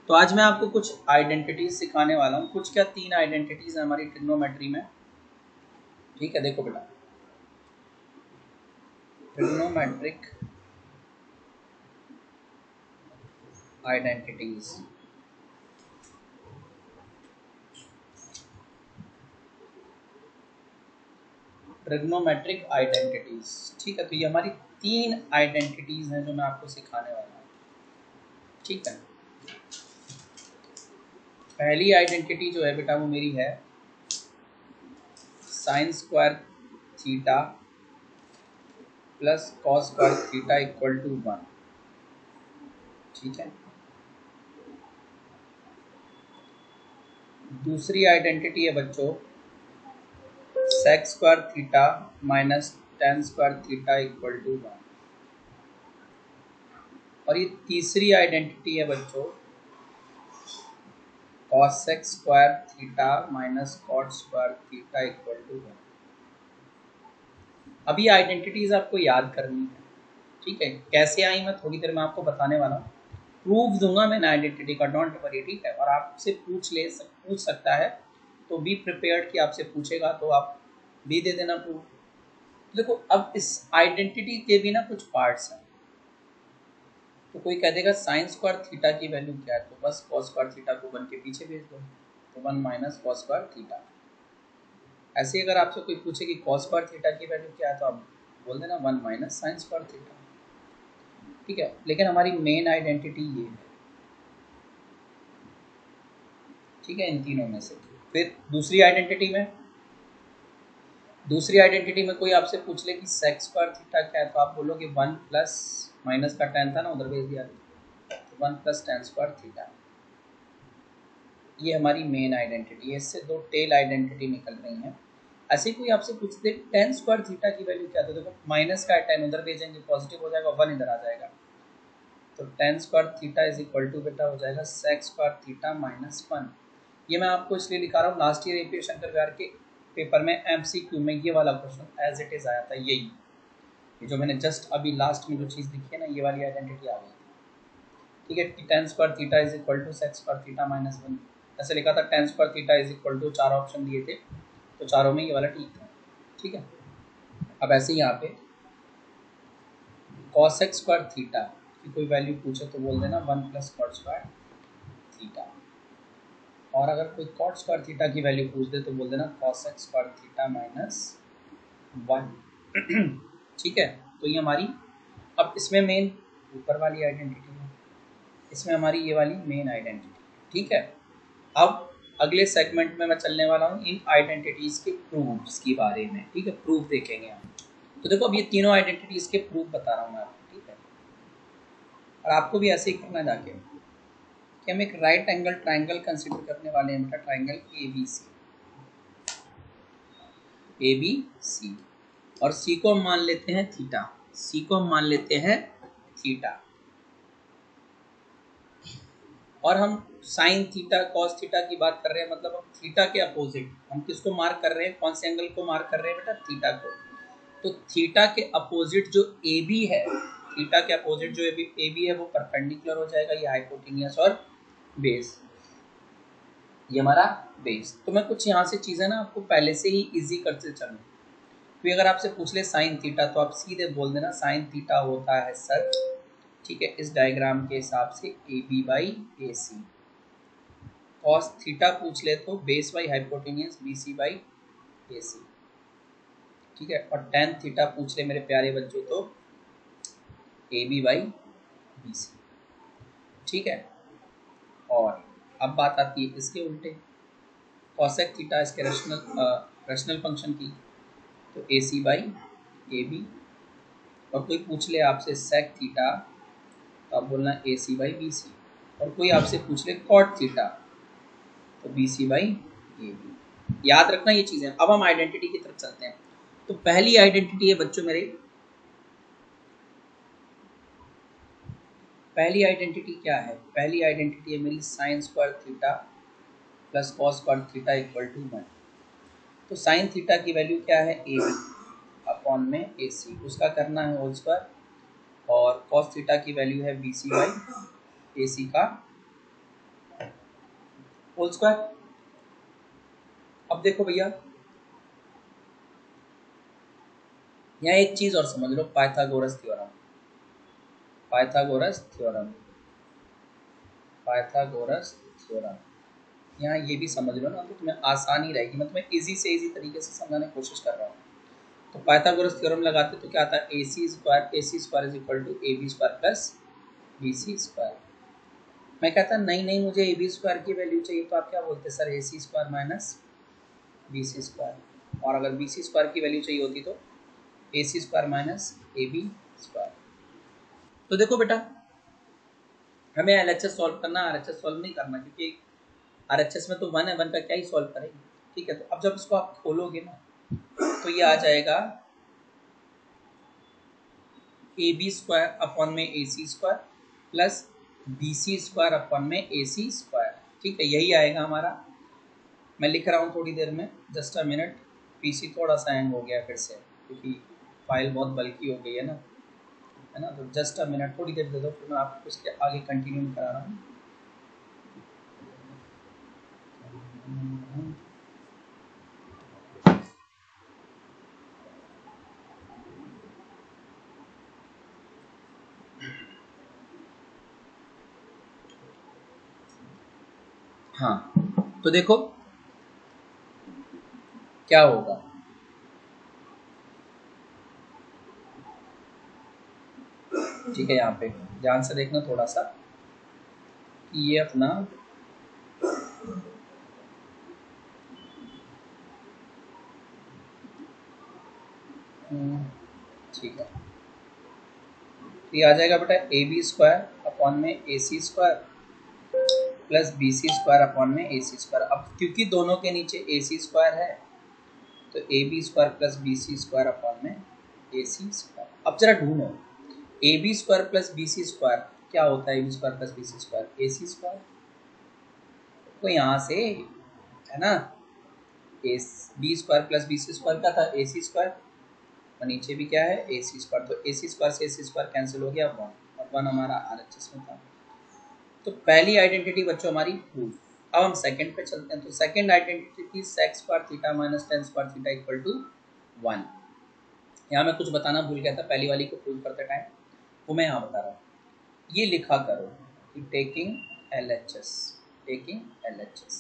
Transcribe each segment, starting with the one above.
तो आज मैं आपको कुछ आइडेंटिटीज सिखाने वाला हूँ। कुछ क्या, 3 आइडेंटिटीज है हमारी ट्रिग्नोमेट्री में। ठीक है, देखो बेटा, ट्रिग्नोमेट्रिक आइडेंटिटीज। ट्रिग्नोमेट्रिक आइडेंटिटीज, ठीक है। तो ये हमारी 3 आइडेंटिटीज हैं जो मैं आपको सिखाने वाला हूँ। ठीक है, पहली आइडेंटिटी जो है बेटा वो मेरी है sine square theta plus cos square theta equal to 1। ठीक है, दूसरी आइडेंटिटी है बच्चों sec square theta minus tan square theta equal to 1। और ये तीसरी आइडेंटिटी है बच्चों cosec square theta minus cot square theta equal to 1। अब ये आइडेंटिटीज आपको याद करनी है। ठीक है, कैसे आई मैं थोड़ी देर में आपको बताने वाला हूँ। प्रूफ दूंगा मैं आइडेंटिटी का, डोंट वरी। ठीक है, और आपसे पूछ सकता है, तो बी प्रिपेयर्ड कि आपसे पूछेगा तो आप भी दे देना प्रूफ। देखो, अब इस आइडेंटिटी के भी ना कुछ पार्ट्स हैं। तो कोई कह देगा साइन स्क्वायर थीटा की वैल्यू क्या है, तो बस कॉस स्क्वायर थीटा को 1 के पीछे भेज दो, तो 1 माइनस कॉस स्क्वायर थीटा। ऐसे ही अगर आपसे कोई पूछे कि कॉस स्क्वायर थीटा की वैल्यू क्या है, तो आप बोल देना 1 माइनस साइन स्क्वायर थीटा। ठीक है, लेकिन हमारी मेन आइडेंटिटी ये है। ठीक है, इन तीनों में से फिर दूसरी आइडेंटिटी में कोई आपसे पूछ ले कि सेक स्क्वायर थीटा क्या है, तो आप बोलोगे 1 प्लस माइनस का टेन था ना, उधर भेज दिया, तो 1 प्लस टेन स्क्वायर थीटा। ये हमारी मेन आइडेंटिटी है। इससे 2 टेल आइडेंटिटी निकल रही हैं। ऐसे कोई आपसे पूछ दे टेन स्क्वायर थीटा की वैल्यू क्या, तो देखो माइनस का टेन उधर भेजेंगे, पॉजिटिव हो जाएगा, 1 इधर आ जाएगा, तो tan square theta is equal to बेटा हो जाएगा सेक स्क्वायर थीटा माइनस 1। ये मैं आपको इसलिए लिखा रहा हूँ, लास्ट ईयर एपी शंकर विहार के पेपर में एमसीक्यू में ये वाला क्वेश्चन एज इट इज आया था। यही ये जो मैंने जस्ट अभी लास्ट में जो चीज़ लिखी है ना, ये वाली आइडेंटिटी आ गई। ठीक है, कि tan square theta is equal to sec square theta minus 1। ऐसे लिखा था, tan square theta is equal to 4 option दिए थे, तो चारों में ये वाला ठीक था। ठीक है, अब ऐसे ही यहाँ पे कॉसेक स्क्वायर थीटा की कोई वैल्यू पूछे तो बोल देना 1 प्लस कॉट स्क्वायर थीटा। और अगर कोई कॉट स्क्वायर थीटा की वैल्यू पूछ दे तो बोल देना कॉसेक स्क्वायर थीटा माइनस 1। ठीक है, तो ये हमारी, अब इसमें मेन ऊपर वाली आइडेंटिटी है, इसमें हमारी ये वाली मेन आइडेंटिटी। ठीक है, अब अगले सेगमेंट में मैं चलने वाला हूँ इन आइडेंटिटीज के प्रूफ्स के बारे में। ठीक है, प्रूफ देखेंगे हम। तो देखो, अब ये तीनों आइडेंटिटीज के प्रूफ बता रहा हूँ मैं आपको। ठीक है, और आपको भी ऐसे ही करना जाके कि हम एक राइट एंगल ट्राइंगल कंसिडर करने वाले हैं बेटा, ट्राइंगल ए बी सी, और सी को हम मान लेते हैं थीटा, सी को हम मान लेते हैं थीटा। और हम साइन थीटा कॉस थीटा की बात कर रहे हैं, मतलब हम थीटा के अपोजिट हम किसको मार्क कर रहे हैं, कौन से एंगल को मार्क कर रहे हैं बेटा, थीटा को। तो थीटा के अपोजिट जो ए बी है, थीटा के अपोजिट जो ए बी है वो परपेंडिकुलर हो जाएगा, ये हाइपोटेनियस और बेस, ये हमारा बेस। तो मैं कुछ यहाँ से चीज़ें ना आपको पहले से ही इजी करते चलूँ। तो अगर आपसे पूछ ले साइन थीटा, तो आप सीधे बोल देना साइन थीटा होता है सच। ठीक है, इस डायग्राम के हिसाब से A B by A C. Cos theta पूछ ले तो base by hypotenuse B C by A C. ठीक है, और टेन थीटा पूछ ले मेरे प्यारे बच्चों तो A B by B C. ठीक है, और अब बात आती है इसके उल्टे, कॉसेक थीटा इसके रैशनल फंक्शन की, तो A C by A B. और कोई पूछ ले आपसे सेक थीटा, तो आप बोलना ए सी बाई बी सी। और कोई आपसे पूछ ले कॉट थीटा, तो B C by A B. याद रखना ये चीज़ें। अब हम आइडेंटिटी की तरफ चलते हैं। तो पहली आइडेंटिटी है बच्चों मेरे, पहली आइडेंटिटी क्या है, पहली आइडेंटिटी है मेरी sine square theta plus cos square theta equal to 1। तो साइन थीटा की वैल्यू क्या है, ए बी अपॉन में ए सी, उसका करना है होल स्क्वायर। और कॉस थीटा की वैल्यू है बी सी बाई ए सी का होल स्क्वायर। अब देखो भैया यहाँ एक चीज और समझ लो, Pythagoras theorem. Pythagoras theorem, Pythagoras theorem, यहाँ ये भी समझ लो ना, तो तुम्हें आसानी रहेगी। मैं तुम्हें इजी से इजी तरीके से समझाने की कोशिश कर रहा हूँ। तो पाइथागोरस थ्योरम लगाते तो क्या आता है, A C square is equal to A B square plus B C square. मैं कहता नहीं नहीं मुझे ए बी स्क्वायर की वैल्यू चाहिए, तो आप क्या बोलते sir, A C square minus B C square. और अगर बी सी स्क्वायर की वैल्यू चाहिए होती तो A C square minus A B square. तो देखो बेटा, हमें एलएचएस सॉल्व करना, आरएचएस सॉल्व नहीं करना, क्योंकि आरएचएस में तो 1 है, 1 का क्या ही सॉल्व करेंगे। ठीक है, तो अब जब इसको आप खोलोगे ना, तो ये आ जाएगा ए बी स्क्वायर अपॉन में A C square plus B C square upon में ए सी स्क्वायर। ठीक है, यही आएगा हमारा। मैं लिख रहा हूँ थोड़ी देर में, जस्ट अ मिनट। पीसी थोड़ा सा हैंग हो गया फिर से, क्योंकि फाइल बहुत बल्कि हो गई है ना। तो जस्ट अ मिनट, थोड़ी देर दे दो, फिर मैं आपको उसके आगे कंटिन्यू करा रहा हूँ। हाँ, तो देखो क्या होगा। ठीक है, यहाँ पे ध्यान से देखना थोड़ा सा, कि ये अपना ठीक है, तो ये आ जाएगा बेटा ए बी स्क्वायर अपॉन में A C square plus B C square upon में ए सी स्क्वायर। अब क्योंकि दोनों के नीचे ए सी स्क्वायर है, तो A B square plus B C square upon में ए सी स्क्वायर। अब जरा ढूंढो, A B square plus B C square क्या होता है, A B square plus B C square A C square. तो यहाँ से है ना, A B square plus B C square क्या था, ए सी स्क्वायर, और नीचे भी क्या है, ए सी स्क्वायर। तो ए सी स्क्वायर से ए सी स्क्वायर कैंसिल हो गया, 1, और 1 हमारा आरएचएस में था। तो पहली आइडेंटिटी बच्चों हमारी प्रूफ। अब हम सेकंड पे चलते हैं। तो सेकंड आइडेंटिटी थी sec square theta minus tan square theta equal to 1। यहाँ मैं कुछ बताना भूल गया था पहली वाली को प्रूव करते टाइम, वो मैं यहाँ बता रहा हूँ। ये लिखा करो कि टेकिंग एलएचएस, टेकिंग एलएचएस।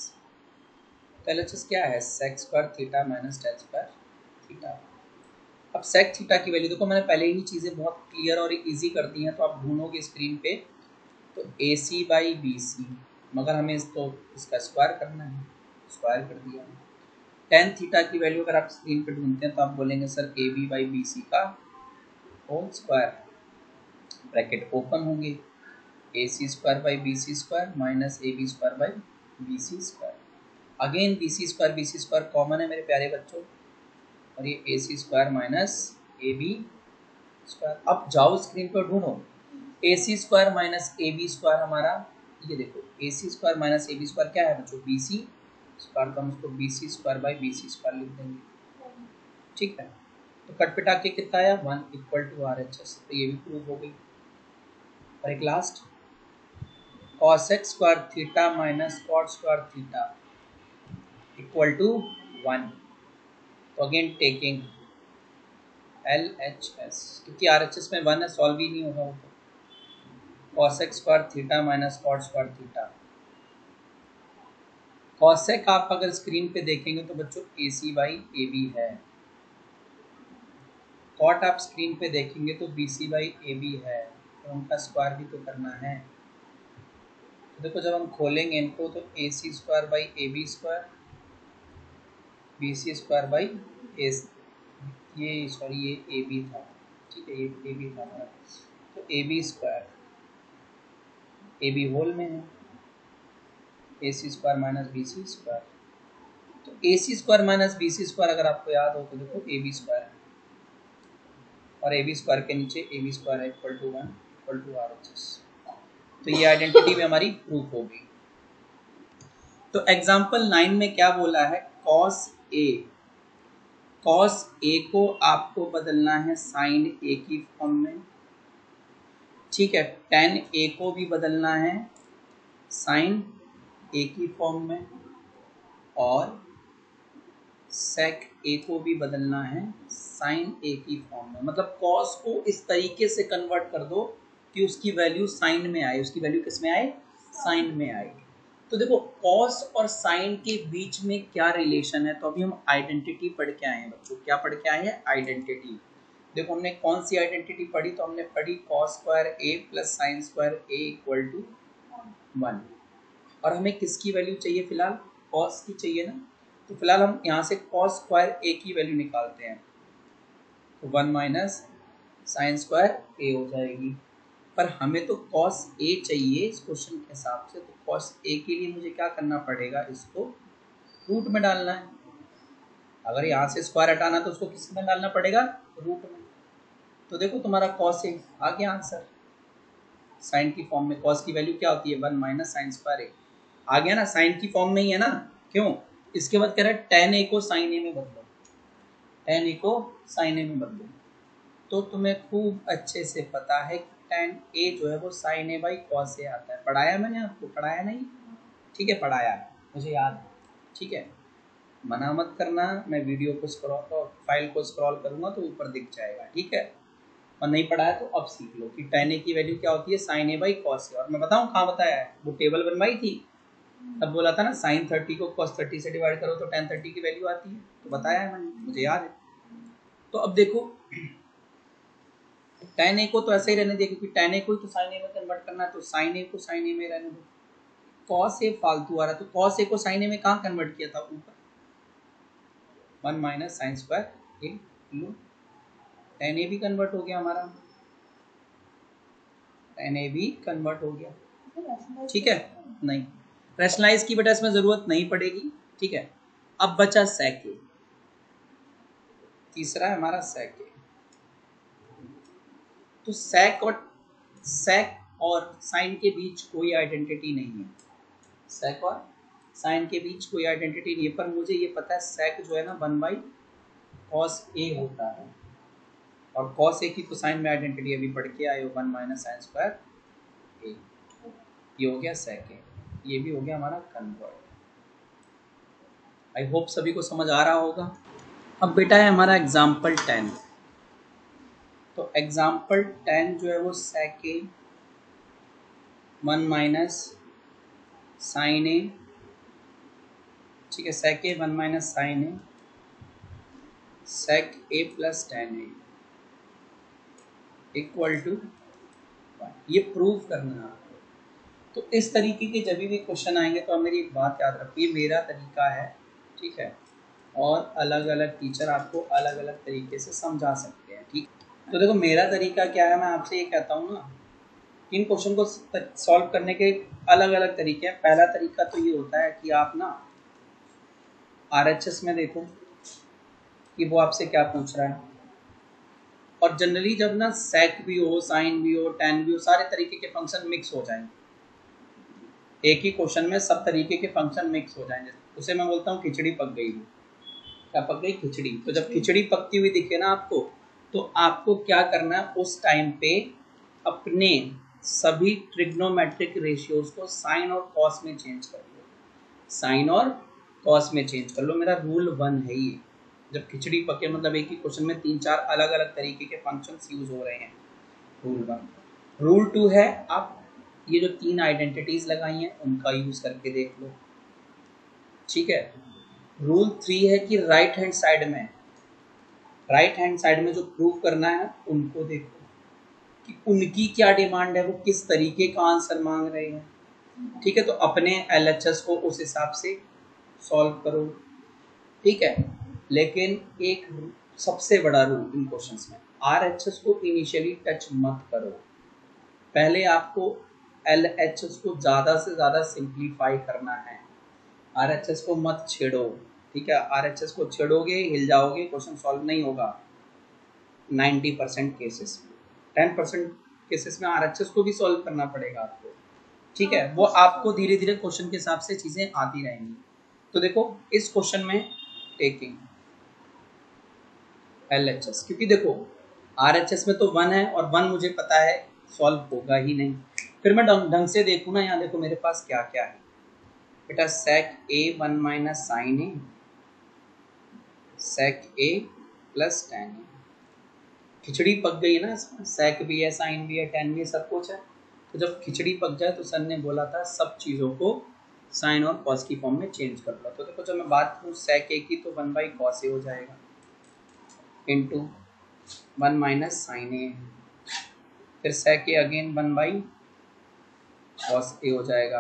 तो एलएचएस क्या है, sec square theta minus tan square theta. अब सेक थीटा की वैल्यू देखो, मैंने पहले ही चीज़ें बहुत क्लियर और इजी कर दी हैं, तो आप ढूंढोगे स्क्रीन पे, तो ए सी बाई बी सी, मगर हमें इसका स्क्वायर करना है, स्क्वायर कर दिया। टेन थीटा की वैल्यू अगर आप स्क्रीन पे ढूंढते हैं, तो आप बोलेंगे sir A B by B C का होल स्क्वायर, ब्रैकेट ओपन होंगे, A C square by B C square minus A B square by B C square. Again B C square common है मेरे प्यारे बच्चों, और ये A C square minus A B square. अब जाओ screen पर ढूंढो, A C square minus A B square हमारा, ये देखो A C square minus A B square क्या है बच्चों, बी सी स्क्वायर। तो हम उसको B C square by B C square लिख देंगे। ठीक है, तो कट पिटा के कितना आया, 1 equal to R H S. तो ये भी प्रूव हो गई। और एक last, cosec square theta minus cot square theta equal to 1। तो again taking L H S, क्योंकि आर एच एस में 1 है, सॉल्व ही नहीं होगा वो। Cosec square theta minus cot square theta. Cosec आप अगर स्क्रीन पे देखेंगे तो बच्चों A C by A B है। कॉट आप स्क्रीन पे देखेंगे तो B C by A B है, तो उनका स्क्वायर भी तो करना है। तो देखो जब हम खोलेंगे इनको, तो A C square by A B square, B C square by ये सॉरी ये ए बी था, ठीक है, ये ए बी था हमारा। तो A B square, A B whole में है, A C square minus B C square. तो A C square minus B C square अगर आपको याद हो तो देखो ए बी स्क्वायर है, और ए बी स्क्वायर के नीचे ए बी स्क्वायर है equal to 1 equal to R H S. तो ये आइडेंटिटी भी हमारी प्रूफ हो गई। तो एग्जाम्पल 9 में क्या बोला है, कॉस ए, कॉस ए को आपको बदलना है साइन ए की फॉर्म में। ठीक है, टेन ए को भी बदलना है साइन ए की फॉर्म में और सेक ए को भी बदलना है साइन ए की फॉर्म में। मतलब कॉस को इस तरीके से कन्वर्ट कर दो कि उसकी वैल्यू साइन में आए, उसकी वैल्यू किस में आए, साइन में आए। तो देखो कॉस और साइन के बीच में क्या रिलेशन है, तो अभी हम आइडेंटिटी पढ़ के आए हैं बच्चों। क्या पढ़ के आए हैं, आइडेंटिटी। देखो हमने कौन सी आइडेंटिटी पढ़ी, तो हमने पढ़ी cos square A plus sine square A equal to 1। और हमें किसकी वैल्यू चाहिए, फिलहाल कॉस की चाहिए ना, तो फिलहाल हम यहाँ से कॉस स्क्वायर ए की वैल्यू निकालते हैं, तो 1 माइनस साइन स्क्वायर ए हो जाएगी। पर हमें तो कॉस ए चाहिए इस क्वेश्चन के हिसाब से, तो कॉस ए के लिए मुझे क्या करना पड़ेगा, इसको रूट में डालना है। अगर यहाँ से स्क्वायर हटाना तो उसको किस में डालना पड़ेगा, रूट में। तो देखो तुम्हारा कॉस ए आ गया आंसर साइन की फॉर्म में। कॉस की वैल्यू क्या होती है, 1 माइनस साइन स्क्वायर ए। आ गया ना, साइन की फॉर्म में ही है ना। क्यों, इसके बाद कह रहा है टेन ए को साइन ए में बदलो, टेन ए को साइन ए में बदलो। तो तुम्हें खूब अच्छे से पता है कि टेन ए जो है वो साइन ए बाई कॉस ए आता है। पढ़ाया मैंने आपको, पढ़ाया नहीं, ठीक है पढ़ाया, मुझे याद है, ठीक है। मना मत करना, मैं वीडियो को स्क्रॉल, फाइल को स्क्रॉल करूँगा तो ऊपर दिख जाएगा, ठीक है। और नहीं पढ़ाया तो अब सीख लो कि टेन ए की वैल्यू क्या होती है, साइन ए बाई कॉस ए। और मैं बताऊँ कहाँ बताया है, वो टेबल बनवाई थी तब बोला था ना साइन 30 को cos 30 से डिवाइड करो तो tan 30 की वैल्यू आती है, तो बताया है मैंने, मुझे याद है। तो अब देखो tan a को तो ऐसे ही रहने दिया क्योंकि tan a को ही तो sin a में कन्वर्ट करना है, तो sin a को sin a में रहने दो। cos a फालतू आ रहा, तो cos a को sin a में कहाँ कन्वर्ट किया था, ऊपर 1 minus sign square A, low tan a भी कन्वर्ट हो गया हमारा, tan a भी कन्वर्ट हो गया, ठीक है। नहीं रैशनलाइज की बेटा इसमें जरूरत नहीं पड़ेगी, ठीक है। अब बचा sec a, तीसरा है हमारा sec a। तो sec और sin के बीच कोई आइडेंटिटी नहीं है, sec और sin के बीच कोई आइडेंटिटी नहीं है। पर मुझे ये पता है sec जो है ना 1 बाई cos a होता है, और cos a की तो sin में आइडेंटिटी अभी पढ़ के आए हो, 1 माइनस साइन स्क्वायर a। ये हो गया sec a, ये भी हो गया हमारा कन्वर्ट। आई होप सभी को समझ आ रहा होगा। अब बेटा है हमारा एग्जाम्पल 10। तो एग्जाम्पल 10 जो है वो sec a 1 minus sine A, ठीक है, sec a 1 minus sine A sec a plus tan a equal to 1। ये प्रूव करना है आपको। तो इस तरीके के जब भी क्वेश्चन आएंगे तो मेरी एक बात याद रखो, ये मेरा तरीका है, ठीक है, और अलग अलग टीचर आपको अलग अलग तरीके से समझा सकते हैं, ठीक। तो देखो मेरा तरीका क्या है, मैं आपसे ये कहता हूँ ना, इन क्वेश्चन को सॉल्व करने के अलग अलग तरीके हैं। पहला तरीका तो ये होता है कि आप ना RHS में देखो कि वो आपसे क्या पूछ रहा है, और जनरली जब ना सेक भी हो, साइन भी हो, टेन भी हो, सारे तरीके के फंक्शन मिक्स हो जाएंगे एक ही क्वेश्चन में, सब तरीके के फंक्शन मिक्स हो जाएंगे, उसे मैं बोलता हूँ खिचड़ी पक गई। क्या पक गई, खिचड़ी। तो जब खिचड़ी पकती हुई दिखे ना आपको, तो आपको क्या करना है, उस टाइम पे अपने सभी ट्रिग्नोमेट्रिक रेशियोज को साइन और कॉस में चेंज कर लो, साइन और कॉस में चेंज कर लो। मेरा रूल 1 है ये। जब खिचड़ी पके मतलब एक ही क्वेश्चन में 3-4 अलग अलग तरीके के फंक्शंस यूज हो रहे हैं, रूल 1। रूल 2 है, आप ये जो 3 आइडेंटिटीज लगाई हैं उनका यूज करके देख लो, ठीक है। रूल 3 है कि राइट हैंड साइड में जो प्रूव करना है उनको देखो कि उनकी क्या डिमांड है, वो किस तरीके का आंसर मांग रहे हैं, ठीक है। तो अपने LHS को उस हिसाब से सॉल्व करो, ठीक है। लेकिन एक सबसे बड़ा रूल इन क्वेश्चंस में, RHS को इनिशियली टच मत करो। पहले आपको LHS को ज़्यादा से ज़्यादा सिंप्लीफाई करना है, RHS को मत छेड़ो, ठीक है। RHS को छेड़ोगे हिल जाओगे, क्वेश्चन सॉल्व नहीं होगा 90% केसेस में। 10% केसेस में RHS को भी सॉल्व करना पड़ेगा आपको, ठीक है। वो आपको धीरे धीरे क्वेश्चन के हिसाब से चीज़ें आती रहेंगी। तो देखो इस क्वेश्चन में टेकिंग LHS, क्योंकि देखो RHS में तो 1 है और 1 मुझे पता है सॉल्व होगा ही नहीं। फिर मैं ढंग से देखूँ ना, यहाँ देखो मेरे पास क्या क्या है, बेटा sec a 1 minus sine A, sec a plus tan a। खिचड़ी पक गई है ना इसमें, sec भी है, साइन भी है, tan भी है, सब कुछ है। तो जब खिचड़ी पक जाए तो सर ने बोला था सब चीज़ों को साइन और कॉस की फॉर्म में चेंज कर लो। तो देखो जब मैं बात करूँ sec a की तो 1 बाई कॉस ए हो जाएगा इंटू 1 माइनस साइन ए, फिर sec a again 1 by cos A हो जाएगा,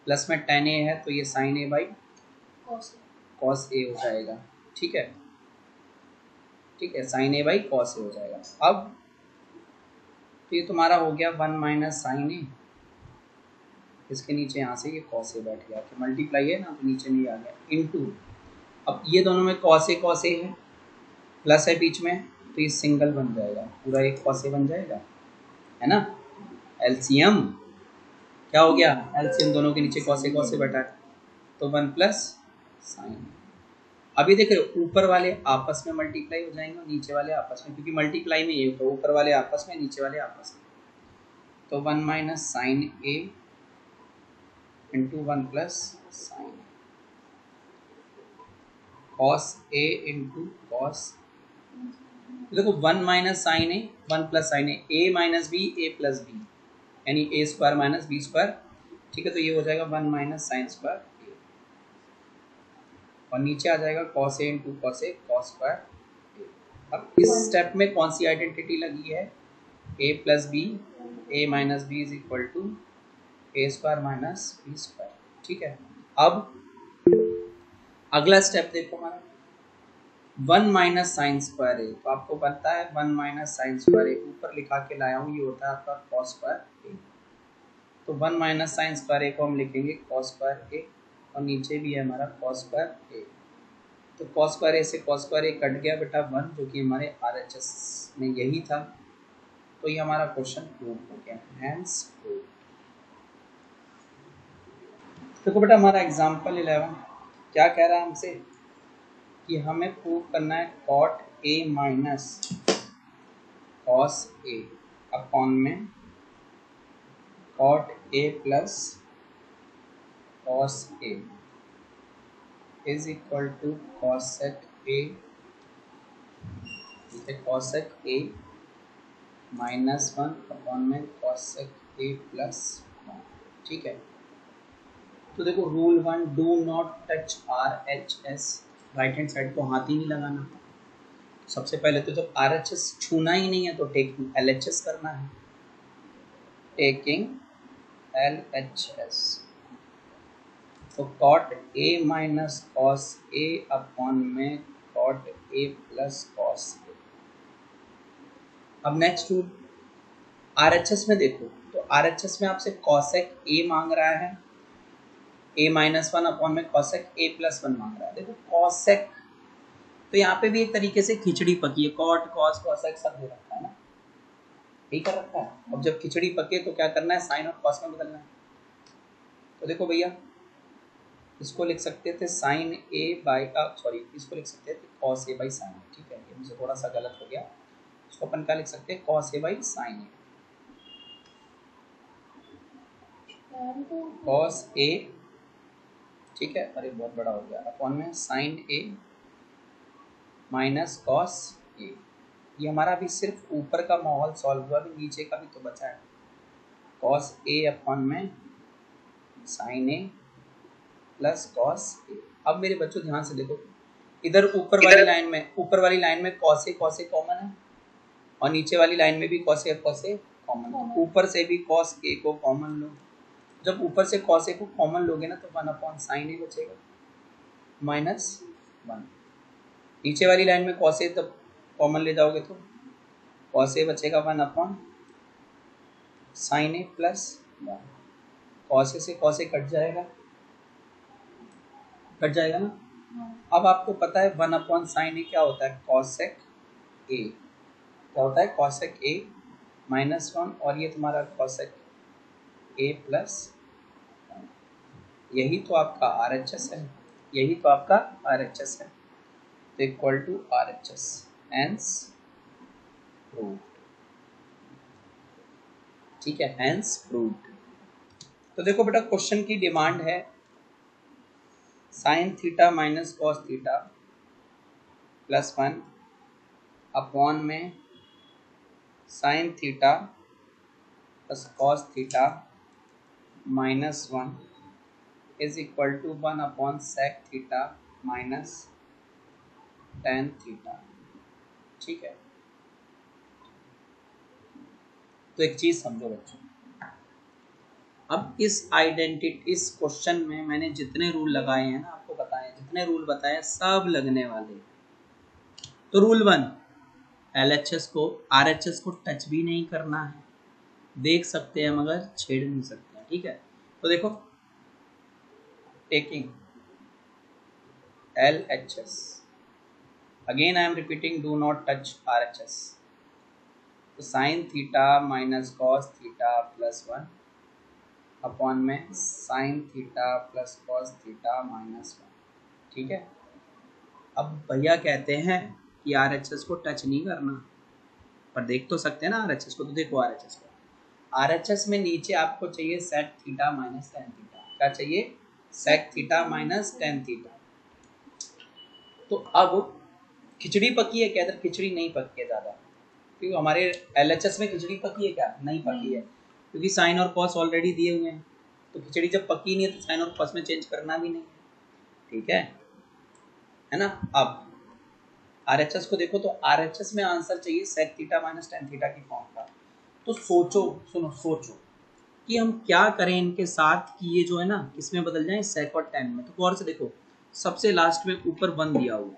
प्लस में tan a है तो ये sine A by cos A हो जाएगा। ठीक है, ठीक है, sine A by cos A हो जाएगा। अब तो ये तुम्हारा हो गया 1 माइनस साइन ए, इसके नीचे यहाँ से ये कॉस ए बैठ गया, कि मल्टीप्लाई है ना तो नीचे नहीं आ गया, इनटू अब ये दोनों में कॉस ए है, प्लस है बीच में तो ये सिंगल बन जाएगा, पूरा एक कॉस ए बन जाएगा, है ना। एलसीएम क्या हो गया, एलसीएम दोनों के नीचे कॉस ए बैठा है तो 1 प्लस साइन। अभी देख रहे हो ऊपर वाले आपस में मल्टीप्लाई हो जाएंगे और नीचे वाले आपस में, क्योंकि मल्टीप्लाई में ये होता है ऊपर वाले आपस में नीचे वाले आपस में। तो 1 minus sine A into 1 plus sine cos A into cos. देखो 1 minus sine A 1 plus sign A minus B A plus B, यानी ए स्क्वायर माइनस बी स्क्वायर। ठीक है, तो ये हो जाएगा 1 माइनस साइन स्क्वायर ए, और नीचे आ जाएगा cos A into cos A cos square A. अब इस स्टेप में कौन सी आइडेंटिटी लगी है, A plus B, A minus B is equal to A square minus B square. ठीक है, अब अगला स्टेप देखो हमारा 1 माइनस साइन स्क्वायर ए, तो आपको पता है 1 माइनस साइन स्क्वायर ए ऊपर लिखा के लाया हूँ, ये होता है आपका कॉस स्क्वायर ए। तो 1 माइनस साइन स्क्वायर ए को हम लिखेंगे कॉस स्क्वायर ए, और नीचे भी है हमारा कॉस स्क्वायर ए। तो कॉस स्क्वायर ए से कॉस स्क्वायर ए कट गया बेटा 1, जो कि हमारे आरएचएस में यही था। तो ये हमारा क्वेश्चन प्रूव हो गया, हैंस प्रूव। देखो बेटा हमारा एग्जांपल 11 क्या कह रहा है हमसे कि हमें प्रूव करना है cot A minus cos A upon में cot A plus cos A is equal to cosec A, cosec A minus 1 upon में कॉसेक ए प्लस 1। ठीक है, तो देखो rule 1, do not touch R H S, right hand side को हाथ ही नहीं लगाना। सबसे पहले तो जब आर एच एस छूना ही नहीं है तो टेकिंग एल एच एस करना है, टेकिंग एल एच एस। तो cot A minus cos A upon में cot A plus cos A. अब नेक्स्ट रूल आरएचएस में देखो, तो आरएचएस में आपसे कॉसेक ए मांग रहा है, ए माइनस 1 अपॉन में कॉसेक ए प्लस 1 मांग रहा है। देखो कॉसेक तो यहाँ पे भी एक तरीके से खिचड़ी पकी है, कॉट कॉस कॉसेक सब दे रखा है ना, यही कर रखा है। अब जब खिचड़ी पके तो क्या करना है, साइन और कॉस में बदलना है। तो देखो भैया इसको लिख सकते थे साइन ए बाई सॉरी इसको लिख सकते थे कॉस ए बाई साइन। ठीक है, ये मुझे थोड़ा सा गलत हो गया, इसको अपन क्या लिख सकते हैं, cos A by sine A, cos A. ठीक है, अरे बहुत बड़ा हो गया, अपॉन में sine A minus cos A. ये हमारा अभी सिर्फ ऊपर का माहौल सॉल्व हुआ, अभी नीचे का भी तो बचा है, कॉस ए अपॉन में sine A plus cos A. अब मेरे बच्चों ध्यान से देखो, इधर ऊपर वाली लाइन में कॉस ए कॉमन है, और नीचे वाली लाइन में भी कॉस ए कॉमन है। ऊपर से भी कॉस ए को कॉमन लो, जब ऊपर से कॉस ए को कॉमन लोगे ना तो 1 अपॉन साइन ए बचेगा माइनस 1। नीचे वाली लाइन में कॉस ए तब कॉमन ले जाओगे तो कॉस ए बचेगा 1 upon sine A plus 1। Cos A से कॉस ए कट जाएगा ना। अब आपको पता है 1 अपॉन साइन ए क्या होता है, कॉसेक ए। क्या होता है, कॉसेक ए माइनस 1, और ये तुम्हारा कॉसेक ए प्लस 1। यही तो आपका RHS है, यही तो आपका RHS है, तो equal to RHS, hence proved. ठीक है, हैंस प्रूव्ड। तो देखो बेटा क्वेश्चन की डिमांड है sine theta minus cos theta plus 1 upon में sine theta plus cos theta minus 1 is equal to 1 upon sec theta minus tan theta. ठीक है, तो एक चीज समझो बच्चों, अब इस क्वेश्चन में मैंने जितने रूल लगाए हैं ना, आपको बताए, जितने रूल बताए सब लगने वाले। तो रूल 1, LHS को RHS को टच भी नहीं करना है, देख सकते हैं मगर छेड़ नहीं सकते हैं। ठीक है, तो देखो, taking LHS, again I am repeating, do not touch RHS। तो sine theta minus cos theta plus 1 upon में sine theta plus cos theta minus 1। ठीक है, अब भैया कहते हैं कि RHS को टच नहीं करना, पर देख तो सकते हैं ना RHS को। तो देखो RHS में नीचे आपको चाहिए sec theta minus tan theta. क्या चाहिए? Sec theta minus tan theta. तो अब खिचड़ी पकी है क्या? इधर खिचड़ी नहीं पकी है ज़्यादा, क्योंकि हमारे LHS में खिचड़ी पकी है क्या? नहीं पकी है, क्योंकि साइन और कॉस ऑलरेडी दिए हुए हैं। तो खिचड़ी जब पकी नहीं है तो साइन और कॉस में चेंज करना भी नहीं है। ठीक है ना। अब RHS को देखो, तो RHS में आंसर चाहिए sec theta minus tan theta की फॉर्म का। तो सोचो कि हम क्या करें इनके साथ कि ये जो है ना किसमें बदल जाए, सेक और टेन में। तो गौर से देखो, सबसे लास्ट में ऊपर 1 दिया हुआ,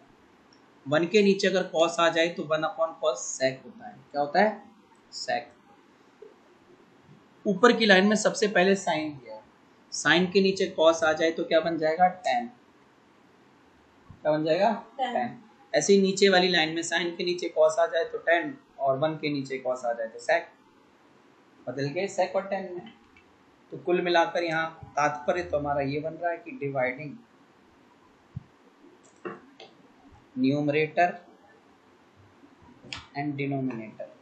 1 के नीचे अगर कॉस आ जाए तो 1 अपॉन कॉस सेक होता है। क्या होता है? सेक। ऊपर की लाइन में सबसे पहले साइन दिया है, साइन के नीचे कॉस आ जाए तो क्या बन जाएगा? टेन। क्या बन जाएगा? टेन। ऐसे ही नीचे वाली लाइन में साइन के नीचे कॉस आ जाए तो टेन, और 1 के नीचे कॉस आ जाए तो सेक। बदल गए सेक और टेन में। तो कुल मिलाकर यहाँ तात्पर्य तो हमारा ये बन रहा है कि dividing numerator and denominator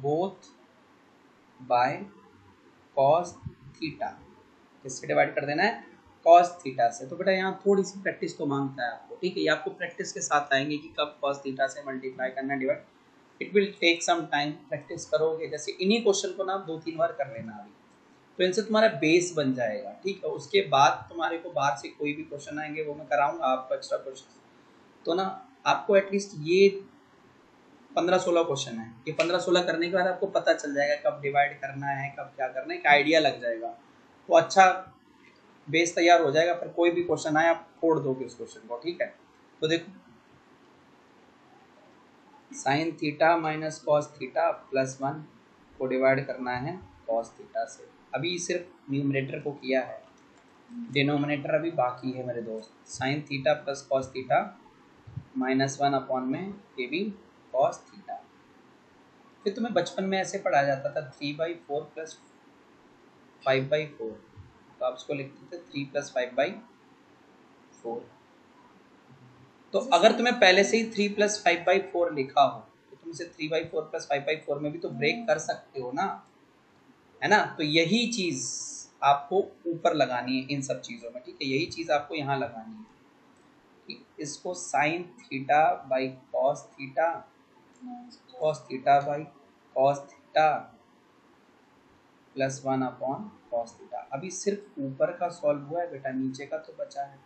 both by cos theta. किससे डिवाइड कर देना है? कॉस थीटा से। तो बेटा यहाँ थोड़ी सी प्रैक्टिस तो मांगता है आपको। ठीक है, ये आपको प्रैक्टिस के साथ आएंगे कि कब कॉस थीटा से मल्टीप्लाई करना, divide. It will take some time, practice करोगे। जैसे इन्हीं क्वेश्चन को ना आप 2-3 बार कर लेना अभी, तो इनसे तुम्हारा बेस बन जाएगा। ठीक है, उसके बाद तुम्हारे को बाहर से कोई भी क्वेश्चन आएंगे वो मैं कराऊंगा आपको एक्स्ट्रा क्वेश्चन। तो ना आपको एटलीस्ट ये 15-16 क्वेश्चन है, ये 15-16 करने के बाद आपको पता चल जाएगा कब डिवाइड करना है, कब क्या करना है, एक आइडिया लग जाएगा। तो अच्छा बेस तैयार हो जाएगा, फिर कोई भी क्वेश्चन आए आप फोड़ दोगे उस क्वेश्चन को। ठीक है, तो देखो, sign theta minus cos theta plus 1 को डिवाइड करना है कॉस थीटा से। अभी सिर्फ न्यूमरेटर को किया है, डिनोमिनेटर अभी बाकी है मेरे दोस्त। Sign theta plus cos theta minus 1 upon में ये भी कॉस थीटा। फिर तुम्हें बचपन में ऐसे पढ़ाया जाता था 3/4 प्लस 5/4, तो आप इसको लिखते थे 3 प्लस 5/4। तो अगर तुम्हें पहले से ही 3 प्लस 5/4 लिखा हो तो तुम इसे 3/4 प्लस 5/4 में भी तो ब्रेक कर सकते हो ना, है ना। तो यही चीज आपको ऊपर लगानी है इन सब चीजों में। ठीक है, यही चीज आपको यहाँ लगानी है कि इसको sign theta by cos theta, cos theta by cos theta plus 1 upon cos theta. अभी सिर्फ ऊपर का सॉल्व हुआ है बेटा, नीचे का तो बचा है।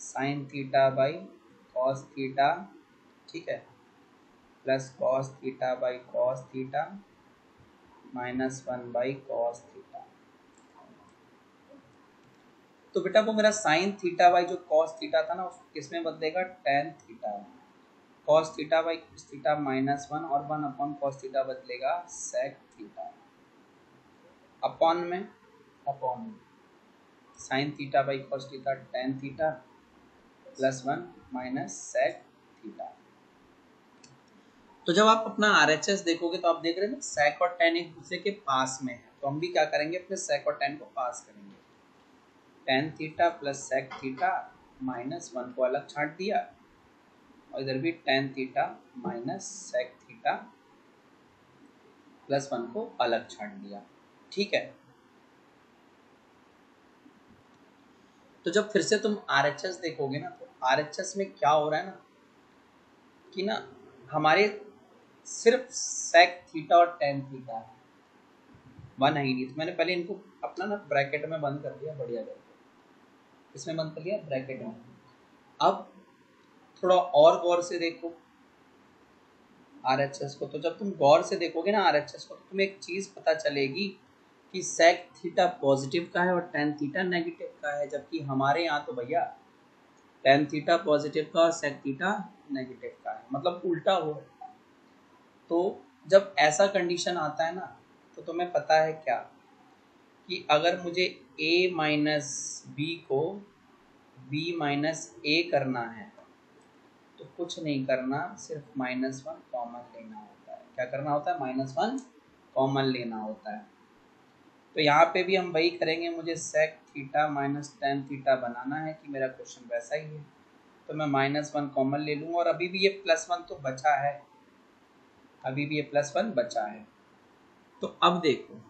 Sine theta by cos theta, ठीक है, plus cos theta by cos theta minus 1 by cos theta. तो बेटा वो मेरा साइन थीटा बाई जो कॉस थीटा था ना, उसको किसमें बदलेगा? Tan theta. Cos theta by cos theta minus 1 और 1 अपॉन कॉस थीटा बदलेगा सेक थीटा। अपॉन में sine theta by cos theta tan theta plus 1 minus sec theta. तो जब आप अपना RHS देखोगे तो आप देख रहे हैं ना सेक और टेन एक दूसरे के पास में है। तो हम भी क्या करेंगे, अपने सेक और टेन को पास करेंगे। Tan theta plus sec theta minus 1 को अलग छांट दिया, और इधर भी tan theta minus sec theta plus 1 को अलग छांट दिया। ठीक है, तो जब फिर से तुम RHS देखोगे ना, तो RHS में क्या हो रहा है ना कि ना हमारे सिर्फ सेक थीटा और टेन थीटा है, वन है ही नहीं। तो मैंने पहले इनको अपना ना ब्रैकेट में बंद कर दिया, बढ़िया करके इसमें बंद कर लिया ब्रैकेट में। अब थोड़ा और गौर से देखो RHS को। तो जब तुम गौर से देखोगे ना RHS को, तो तुम्हें एक चीज पता चलेगी कि सेक थीटा पॉजिटिव का है और टेन थीटा नेगेटिव का है, जबकि हमारे यहाँ तो भैया टेन थीटा पॉजिटिव का और सेक थीटा नेगेटिव का है, मतलब उल्टा हो रहा है। तो जब ऐसा कंडीशन आता है ना, तो तुम्हें पता है क्या कि अगर मुझे a माइनस बी को b माइनस ए करना है, तो कुछ नहीं करना, सिर्फ -1 कॉमन लेना होता है। क्या करना होता है? -1 कॉमन लेना होता है। तो यहाँ पे भी हम वही करेंगे, मुझे sec theta minus tan theta बनाना है कि मेरा क्वेश्चन वैसा ही है। तो मैं -1 कॉमन ले लूँगा, और अभी भी ये +1 तो बचा है, अभी भी ये +1 बचा है। तो अब देखो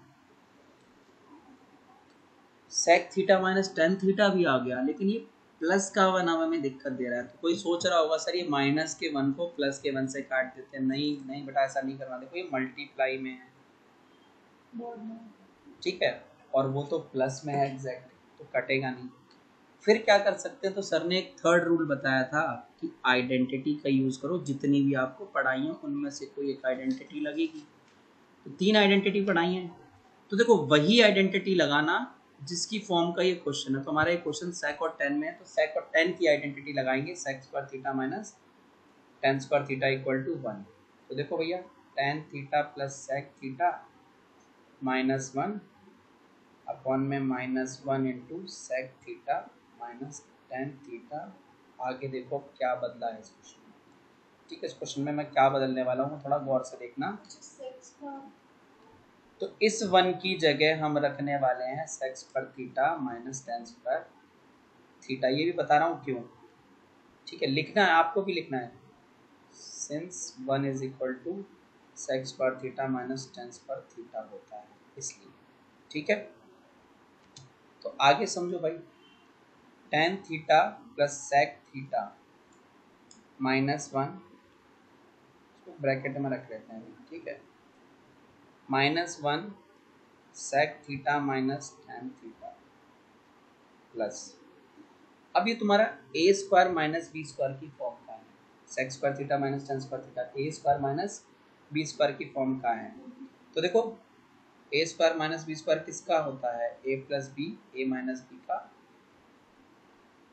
sec theta minus tan theta भी आ गया, लेकिन ये प्लस का वन अब हमें दिक्कत दे रहा है। तो कोई सोच रहा होगा सर ये माइनस के वन को प्लस के वन से काट देते हैं। नहीं नहीं बेटा, ऐसा नहीं करना। देखो ये मल्टीप्लाई में है, ठीक है, और वो तो प्लस में है एग्जैक्ट, तो कटेगा नहीं। फिर क्या कर सकते हैं? तो सर ने एक थर्ड रूल बताया था कि आइडेंटिटी का यूज करो। जितनी भी आपको पढ़ाई है उनमें से कोई एक आइडेंटिटी लगेगी। तो 3 आइडेंटिटी पढ़ाई है, तो देखो वही आइडेंटिटी लगाना जिसकी फॉर्म का ये क्वेश्चन है। तो हमारा ये क्वेश्चन सेक और टेन में है, तो सेक और टेन की आइडेंटिटी लगाएंगे, sec square theta minus tan square theta equal to 1। तो देखो भैया tan theta plus sec theta -1 upon में -1 into sec theta minus tan theta. आगे देखो क्या बदला है इस क्वेश्चन में। ठीक है, इस क्वेश्चन में मैं क्या बदलने वाला हूँ थोड़ा गौर से देखना। तो इस 1 की जगह हम रखने वाले हैं sec square theta minus tan square theta. ये भी बता रहा हूँ क्यों, ठीक है, लिखना है, आपको भी लिखना है। Since 1 is equal to sec square theta minus tan square theta होता है, इसलिए। ठीक है, तो आगे समझो भाई, tan theta plus sec theta -1 bracket में रख लेते हैं, ठीक है, -1 sec theta minus tan theta plus, अब ये तुम्हारा A square minus B square की फॉर्म का है। Sec square theta minus tan square theta A square minus B square की फॉर्म का है। तो देखो ए स्क्वायर माइनस बी स्क्वायर किसका होता है? A plus B, A minus B का,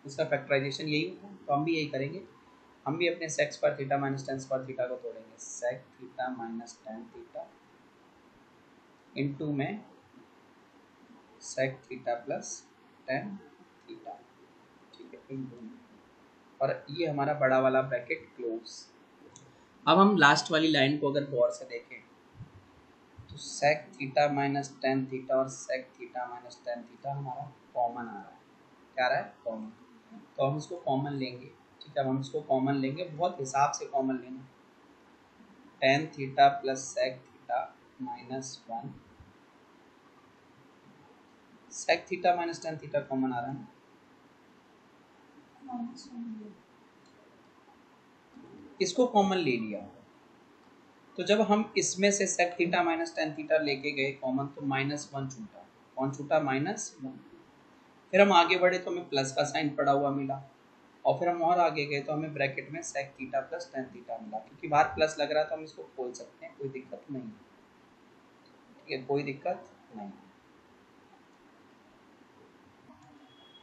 इसका फैक्टराइजेशन यही होता है। तो हम भी यही करेंगे, हम भी अपने sec square theta minus tan square theta को तोड़ेंगे। Sec theta minus tan theta into में sec theta plus tan theta, ठीक है, इंटू में, और ये हमारा बड़ा वाला ब्रैकेट क्लोज। अब हम लास्ट वाली लाइन को अगर गौर से देखें, तो sec theta minus tan theta और sec theta minus tan theta हमारा कॉमन आ रहा है। क्या आ रहा है? कॉमन। तो हम इसको कॉमन लेंगे, ठीक है, हम इसको कॉमन लेंगे, बहुत हिसाब से कॉमन लेना। Tan theta plus sec theta -1, sec theta minus tan theta common आ रहा है, इसको कॉमन ले लिया। तो जब हम इसमें से sec theta minus tan theta लेके गए कॉमन, तो -1 छूटा। कौन छूटा? -1। फिर हम आगे बढ़े तो हमें प्लस का साइन पड़ा हुआ मिला, और फिर हम और आगे गए तो हमें ब्रैकेट में sec theta plus tan theta मिला। क्योंकि बाहर प्लस लग रहा है तो हम इसको खोल सकते हैं, कोई दिक्कत नहीं, ठीक है, कोई दिक्कत नहीं।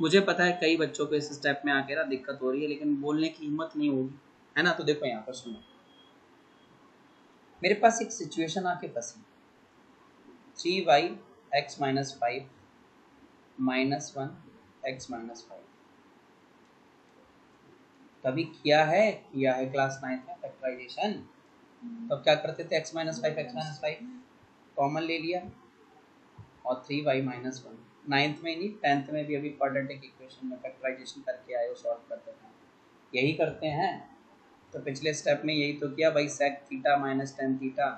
मुझे पता है कई बच्चों को इस स्टेप में आके ना दिक्कत हो रही है, लेकिन बोलने की हिम्मत नहीं होगी, है ना। तो देखो यहाँ पर सुनो, मेरे पास एक सिचुएशन आके फंसी, 3y x minus 5 -1 x minus 5। कभी किया है क्लास 9th में फैक्टराइजेशन। तो क्या करते थे? x माइनस 5 कॉमन ले लिया, और 3y माइनस 1। 9th में नहीं, 10th में भी अभी क्वाड्रेटिक इक्वेशन में फैक्टराइजेशन करके आए हो, सॉल्व करते थे, यही करते हैं। तो पिछले स्टेप में यही तो किया भाई, sec theta minus tan theta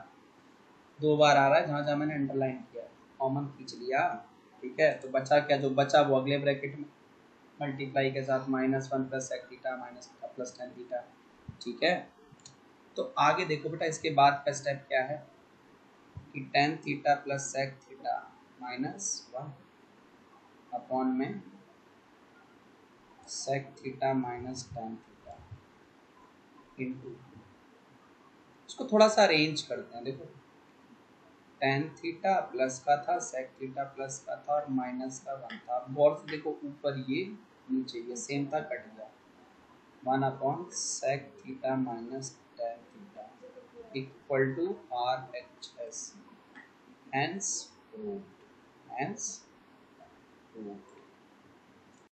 2 बार आ रहा है, जहाँ जहाँ मैंने अंडरलाइन किया, कॉमन खींच लिया, ठीक है। तो बचा क्या? जो बचा वो अगले ब्रैकेट में, मल्टीप्लाई के साथ -1 plus sec theta minus plus tan theta. ठीक है, तो आगे देखो बेटा, इसके बाद का स्टेप क्या है कि tan theta plus sec theta -1 upon में sec theta minus tan theta into, इसको थोड़ा सा अरेंज करते हैं। देखो टेन थीटा प्लस का था, सेक थीटा प्लस का था और माइनस का 1 था। गौर से देखो, ऊपर ये नीचे ये सेम था, कट गया। 1 upon sec theta minus tan theta equal to RHS, hence proved, hence proved.